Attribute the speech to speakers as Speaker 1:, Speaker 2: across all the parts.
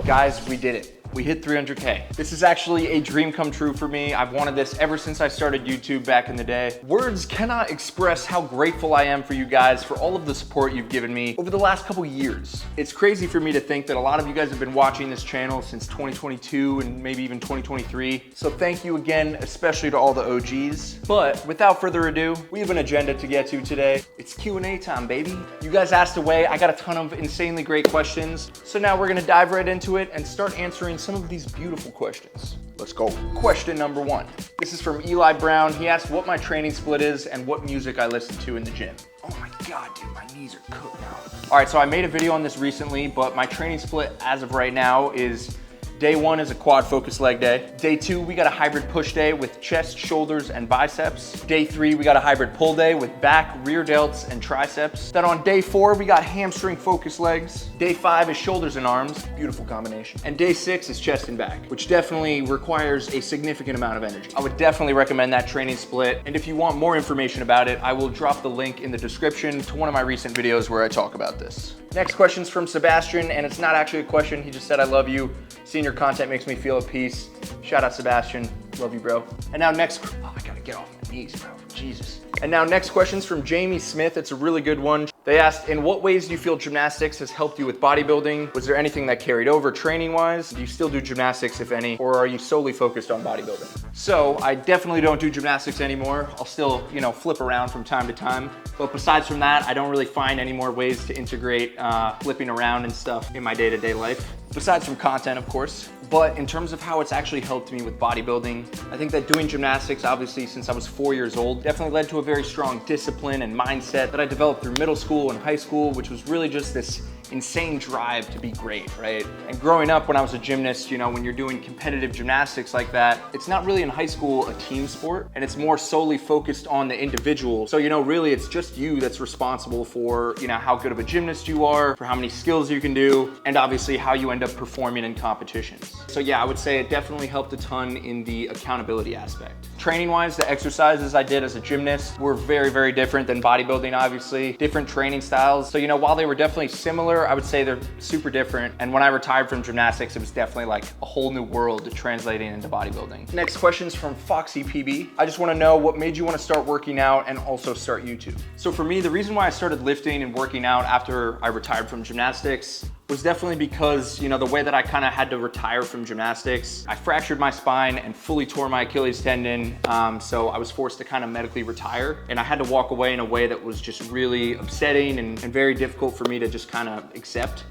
Speaker 1: Guys, we did it. We hit 300K. This is actually a dream come true for me. I've wanted this ever since I started YouTube back in the day. Words cannot express how grateful I am for you guys for all of the support you've given me over the last couple years. It's crazy for me to think that a lot of you guys have been watching this channel since 2022 and maybe even 2023. So thank you again, especially to all the OGs. But without further ado, we have an agenda to get to today. It's Q&A time, baby. You guys asked away. I got a ton of insanely great questions. So now we're gonna dive right into it and start answering some of these beautiful questions. Let's go. Question number 1. This is from Eli Brown. He asked what my training split is and what music I listen to in the gym. Oh my God, dude, my knees are cooked now. All right, so I made a video on this recently, but my training split as of right now is day 1 is a quad focus leg day. Day 2, we got a hybrid push day with chest, shoulders, and biceps. Day 3, we got a hybrid pull day with back, rear delts, and triceps. Then on day 4, we got hamstring focus legs. Day 5 is shoulders and arms, beautiful combination. And day 6 is chest and back, which definitely requires a significant amount of energy. I would definitely recommend that training split. And if you want more information about it, I will drop the link in the description to one of my recent videos where I talk about this. Next question's from Sebastian, and it's not actually a question. He just said, I love you. Seeing your content makes me feel at peace. Shout out Sebastian, love you, bro. And now next, oh, I gotta get off my knees, bro, Jesus. And now next question's from Jamie Smith. It's a really good one. They asked, in what ways do you feel gymnastics has helped you with bodybuilding? Was there anything that carried over training-wise? Do you still do gymnastics, if any, or are you solely focused on bodybuilding? So I definitely don't do gymnastics anymore. I'll still, flip around from time to time. But besides from that, I don't really find any more ways to integrate flipping around and stuff in my day-to-day life. Besides from content, of course. But in terms of how it's actually helped me with bodybuilding, I think that doing gymnastics, obviously, since I was 4 years old, definitely led to a very strong discipline and mindset that I developed through middle school and high school, which was really just this insane drive to be great, right? And growing up when I was a gymnast, when you're doing competitive gymnastics like that, it's not really in high school a team sport, and it's more solely focused on the individual. So, really it's just you that's responsible for, how good of a gymnast you are, for how many skills you can do, and obviously how you end up performing in competitions. So yeah, I would say it definitely helped a ton in the accountability aspect. Training-wise, the exercises I did as a gymnast were very, very different than bodybuilding, obviously. Different training styles. So, while they were definitely similar, I would say they're super different. And when I retired from gymnastics, it was definitely like a whole new world translating into bodybuilding. Next question's from Foxy PB. I just want to know what made you want to start working out and also start YouTube. So for me, the reason why I started lifting and working out after I retired from gymnastics was definitely because, the way that I kind of had to retire from gymnastics, I fractured my spine and fully tore my Achilles tendon. So I was forced to kind of medically retire, and I had to walk away in a way that was just really upsetting and very difficult for me to just kind of accept.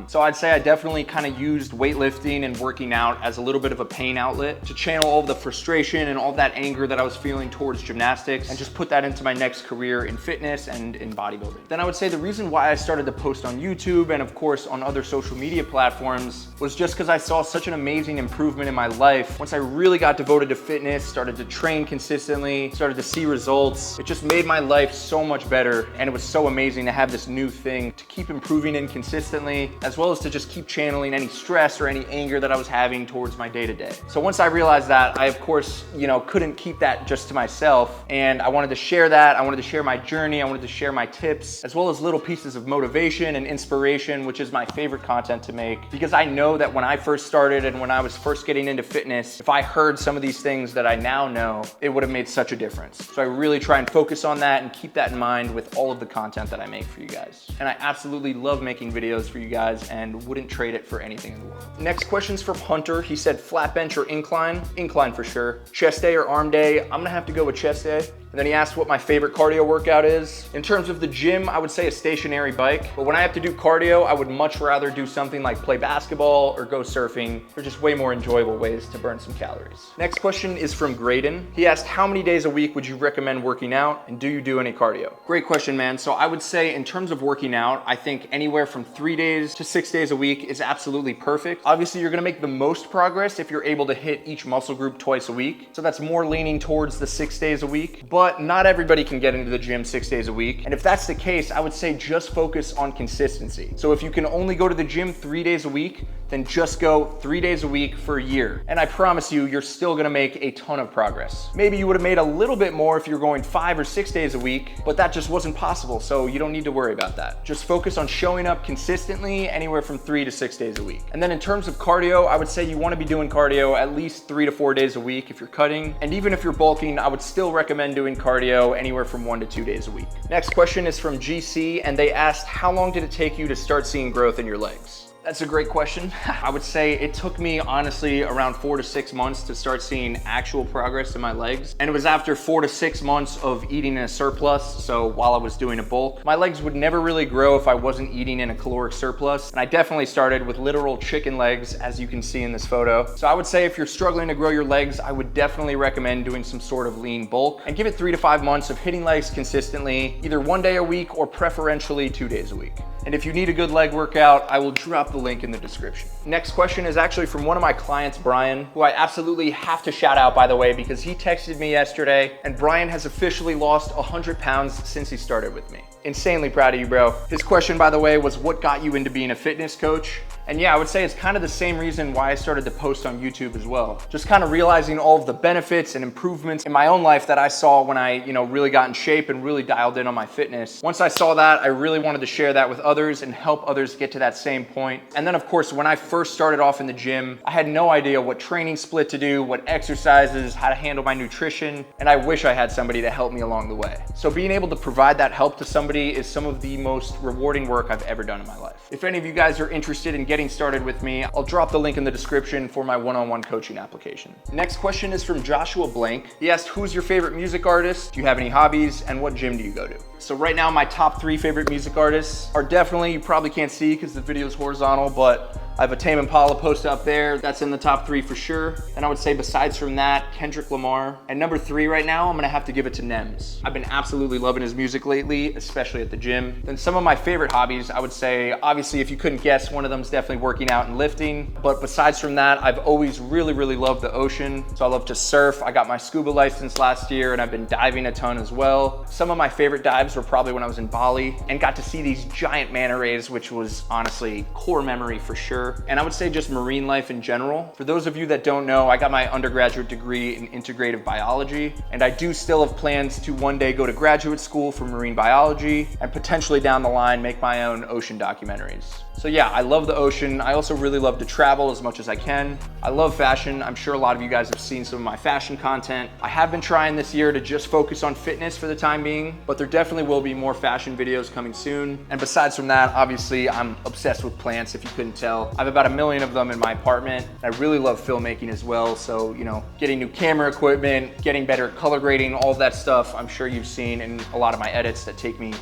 Speaker 1: So I'd say I definitely kind of used weightlifting and working out as a little bit of a pain outlet to channel all of the frustration and all that anger that I was feeling towards gymnastics and just put that into my next career in fitness and in bodybuilding. Then I would say the reason why I started to post on YouTube and of course on other social media platforms was just because I saw such an amazing improvement in my life. Once I really got devoted to fitness, started to train consistently, started to see results, it just made my life so much better, and it was so amazing to have this new thing to keep improving in consistently, as well as to just keep channeling any stress or any anger that I was having towards my day-to-day. So once I realized that, I of course, couldn't keep that just to myself, and I wanted to share that. I wanted to share my journey. I wanted to share my tips, as well as little pieces of motivation and inspiration, which is my favorite content to make, because I know that when I first started and when I was first getting into fitness, if I heard some of these things that I now know, it would have made such a difference. So I really try and focus on that and keep that in mind with all of the content that I make for you guys. And I absolutely love making videos for you guys and wouldn't trade it for anything in the world. Next question's from Hunter. He said flat bench or incline? Incline for sure. Chest day or arm day? I'm gonna have to go with chest day. And then he asked what my favorite cardio workout is. In terms of the gym, I would say a stationary bike. But when I have to do cardio, I would much rather do something like play basketball or go surfing. They're just way more enjoyable ways to burn some calories. Next question is from Graydon. He asked, how many days a week would you recommend working out? And do you do any cardio? Great question, man. So I would say in terms of working out, I think anywhere from 3 days to 6 days a week is absolutely perfect. Obviously, you're gonna make the most progress if you're able to hit each muscle group twice a week. So that's more leaning towards the 6 days a week. But not everybody can get into the gym 6 days a week. And if that's the case, I would say just focus on consistency. So if you can only go to the gym 3 days a week, then just go 3 days a week for a year. And I promise you, you're still gonna make a ton of progress. Maybe you would have made a little bit more if you're going 5 or 6 days a week, but that just wasn't possible, so you don't need to worry about that. Just focus on showing up consistently anywhere from 3 to 6 days a week. And then in terms of cardio, I would say you wanna be doing cardio at least 3 to 4 days a week if you're cutting. And even if you're bulking, I would still recommend doing cardio anywhere from 1 to 2 days a week. Next question is from GC, and they asked, how long did it take you to start seeing growth in your legs? That's a great question. I would say it took me honestly around 4 to 6 months to start seeing actual progress in my legs. And it was after 4 to 6 months of eating in a surplus. So while I was doing a bulk, my legs would never really grow if I wasn't eating in a caloric surplus. And I definitely started with literal chicken legs, as you can see in this photo. So I would say if you're struggling to grow your legs, I would definitely recommend doing some sort of lean bulk and give it 3 to 5 months of hitting legs consistently, either 1 day a week or preferentially 2 days a week. And if you need a good leg workout, I will drop the link in the description. Next question is actually from one of my clients, Brian, who I absolutely have to shout out, by the way, because he texted me yesterday, and Brian has officially lost 100 pounds since he started with me. Insanely proud of you, bro. His question, by the way, was what got you into being a fitness coach? And yeah, I would say it's kind of the same reason why I started to post on YouTube as well. Just kind of realizing all of the benefits and improvements in my own life that I saw when I, really got in shape and really dialed in on my fitness. Once I saw that, I really wanted to share that with others and help others get to that same point. And then of course, when I first started off in the gym, I had no idea what training split to do, what exercises, how to handle my nutrition, and I wish I had somebody to help me along the way. So being able to provide that help to somebody is some of the most rewarding work I've ever done in my life. If any of you guys are interested in getting started with me, I'll drop the link in the description for my one-on-one coaching application. Next question is from Joshua Blank. He asked, who's your favorite music artist? Do you have any hobbies? And what gym do you go to? So right now, my top 3 favorite music artists are definitely, you probably can't see because the video is horizontal, but I have a Tame Impala post up there. That's in the top 3 for sure. And I would say besides from that, Kendrick Lamar. And number 3 right now, I'm gonna have to give it to Nems. I've been absolutely loving his music lately, especially at the gym. Then some of my favorite hobbies, I would say, obviously, if you couldn't guess, one of them is definitely working out and lifting. But besides from that, I've always really loved the ocean. So I love to surf. I got my scuba license last year and I've been diving a ton as well. Some of my favorite dives were probably when I was in Bali and got to see these giant manta rays, which was honestly core memory for sure. And I would say just marine life in general. For those of you that don't know, I got my undergraduate degree in integrative biology, and I do still have plans to one day go to graduate school for marine biology and potentially down the line make my own ocean documentaries. So yeah, I love the ocean. I also really love to travel as much as I can. I love fashion. I'm sure a lot of you guys have seen some of my fashion content. I have been trying this year to just focus on fitness for the time being, but there definitely will be more fashion videos coming soon. And besides from that, obviously I'm obsessed with plants, if you couldn't tell. I have about 1 million of them in my apartment. I really love filmmaking as well. So, getting new camera equipment, getting better at color grading, all of that stuff, I'm sure you've seen in a lot of my edits that take me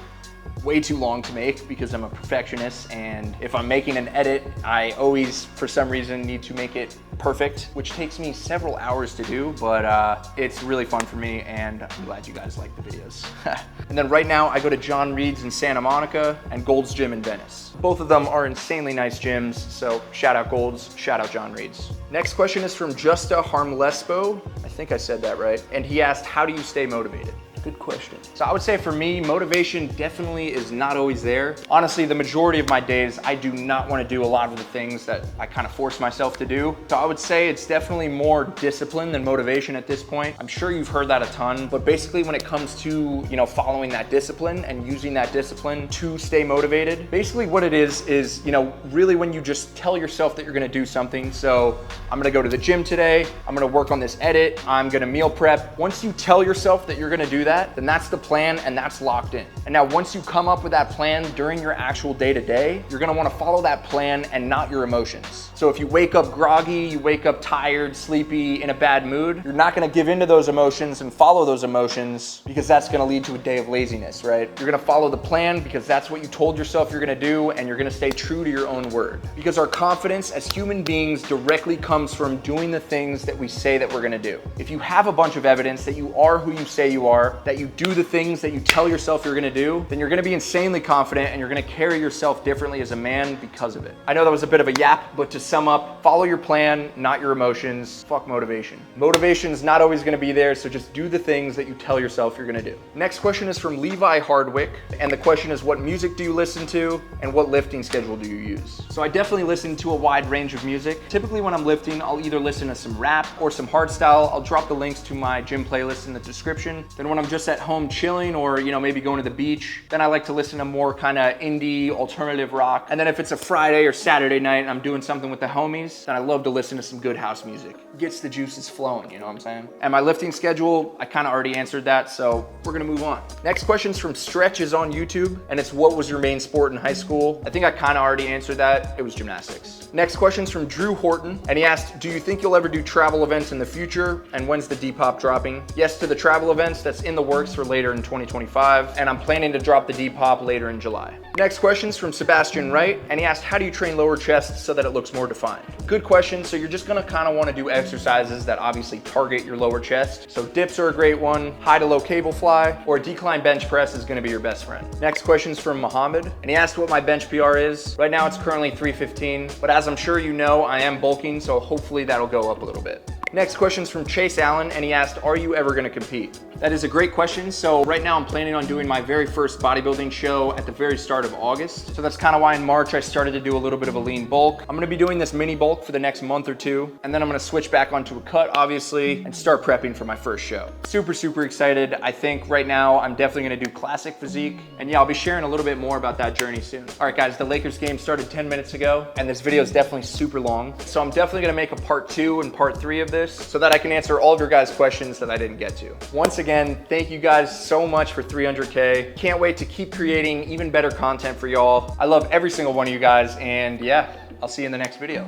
Speaker 1: way too long to make because I'm a perfectionist, and if I'm making an edit, I always, for some reason, need to make it perfect, which takes me several hours to do, but it's really fun for me, and I'm glad you guys like the videos. And then right now, I go to John Reed's in Santa Monica and Gold's Gym in Venice. Both of them are insanely nice gyms, so shout out Gold's, shout out John Reed's. Next question is from Justa Harmlespo. I think I said that right. And he asked, how do you stay motivated? Good question. So I would say for me, motivation definitely is not always there. Honestly, the majority of my days, I do not want to do a lot of the things that I kind of force myself to do. So I would say it's definitely more discipline than motivation at this point. I'm sure you've heard that a ton, but basically when it comes to, following that discipline and using that discipline to stay motivated, basically what it is, really when you just tell yourself that you're going to do something. So I'm going to go to the gym today. I'm going to work on this edit. I'm going to meal prep. Once you tell yourself that you're going to do that, then that's the plan and that's locked in. And now once you come up with that plan during your actual day-to-day, you're gonna wanna follow that plan and not your emotions. So if you wake up groggy, you wake up tired, sleepy, in a bad mood, you're not gonna give into those emotions and follow those emotions because that's gonna lead to a day of laziness, right? You're gonna follow the plan because that's what you told yourself you're gonna do, and you're gonna stay true to your own word. Because our confidence as human beings directly comes from doing the things that we say that we're gonna do. If you have a bunch of evidence that you are who you say you are, that you do the things that you tell yourself you're gonna do, then you're gonna be insanely confident and you're gonna carry yourself differently as a man because of it. I know that was a bit of a yap, but to sum up, follow your plan, not your emotions. Fuck motivation. Motivation's not always gonna be there, so just do the things that you tell yourself you're gonna do. Next question is from Levi Hardwick, and the question is, what music do you listen to and what lifting schedule do you use? So I definitely listen to a wide range of music. Typically when I'm lifting, I'll either listen to some rap or some hardstyle. I'll drop the links to my gym playlist in the description. Then when I'm just at home chilling or, you know, maybe going to the beach, then I like to listen to more kind of indie, alternative rock. And then if it's a Friday or Saturday night and I'm doing something with the homies, then I love to listen to some good house music. Gets the juices flowing, you know what I'm saying? And my lifting schedule, I kind of already answered that, so we're gonna move on. Next question's from Stretch is on YouTube, and it's what was your main sport in high school? I think I kind of already answered that. It was gymnastics. Next question's from Drew Horton, and he asked, do you think you'll ever do travel events in the future? And when's the Depop dropping? Yes to the travel events. That's in the works for later in 2025, and I'm planning to drop the Depop later in July. Next question's from Sebastian Wright, and he asked, how do you train lower chest so that it looks more defined? Good question. So you're just gonna kind of want to do exercises that obviously target your lower chest. So dips are a great one, high to low cable fly, or decline bench press is gonna be your best friend. Next question's from Mohammed, and he asked what my bench PR is. Right now it's currently 315, but as I'm sure you know, I am bulking, so hopefully that'll go up a little bit. Next question's from Chase Allen, and he asked, are you ever gonna compete? That is a great question. So right now I'm planning on doing my very first bodybuilding show at the very start of August. So that's kind of why in March I started to do a little bit of a lean bulk. I'm gonna be doing this mini bulk for the next month or two, and then I'm gonna switch back onto a cut, obviously, and start prepping for my first show. Super excited. I think right now I'm definitely gonna do classic physique, and yeah, I'll be sharing a little bit more about that journey soon. All right guys, the Lakers game started 10 minutes ago, and this video is definitely super long. So I'm definitely gonna make a part 2 and part 3 of this so that I can answer all of your guys' questions that I didn't get to. Once again, thank you guys so much for 300K. Can't wait to keep creating even better content for y'all. I love every single one of you guys, and yeah, I'll see you in the next video.